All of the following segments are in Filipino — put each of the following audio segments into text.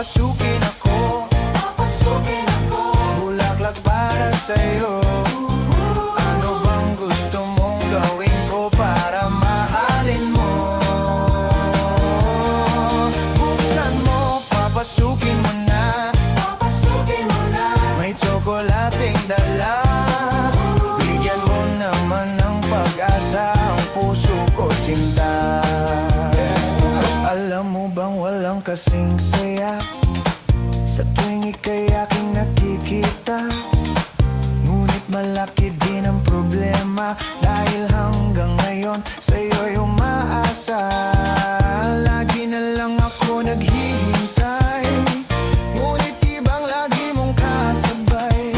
papasukin ako, papasukin ako. Bulaklak para sa'yo. Ano bang gusto mong gawin ko para mahalin mo? Buksan mo, papasukin mo na, papasukin mo na. May tsokolating dala. Bigyan mo naman ng pag-asa ang puso ko, sinta. Alam mo bang walang kasing saya sa tuwing ika'y aking nakikita? Ngunit malaki din ang problema dahil hanggang ngayon sa'yo'y umaasa. Lagi na lang ako naghihintay, ngunit ibang lagi mong kasabay.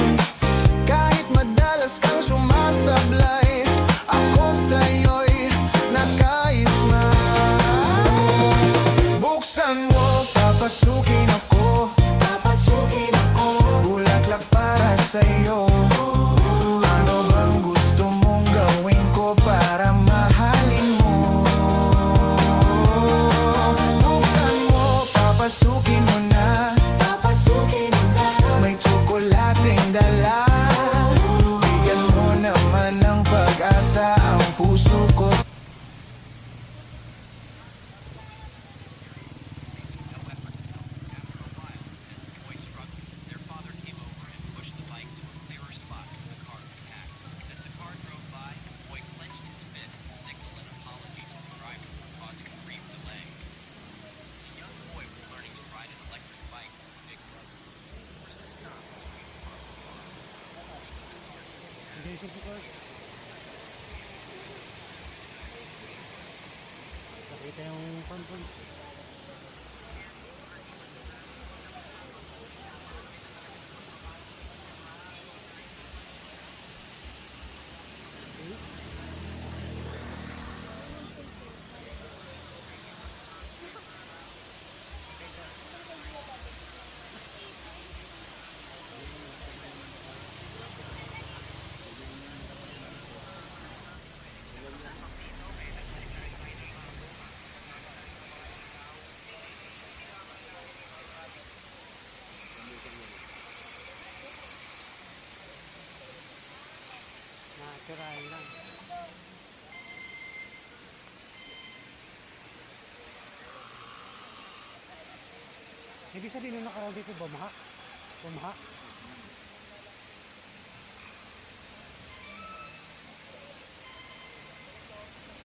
Kahit madalas kang sumasablay, ako sa'yo'y nakaisma. Buksan mo, papasukin ako, papasukin ako. Bulaklak para sa'yo. Ano bang gusto mong gawin ko para mahalin mo? Buksan mo, papasukin mo na, papasukin mo na. May tsokolating dala. Bigyan mo naman ng pag-asa ang puso ko. Nakita yung pampun. Natural lang. Ibig sabihin nung nakaraan dito, bumaha. Bumaha.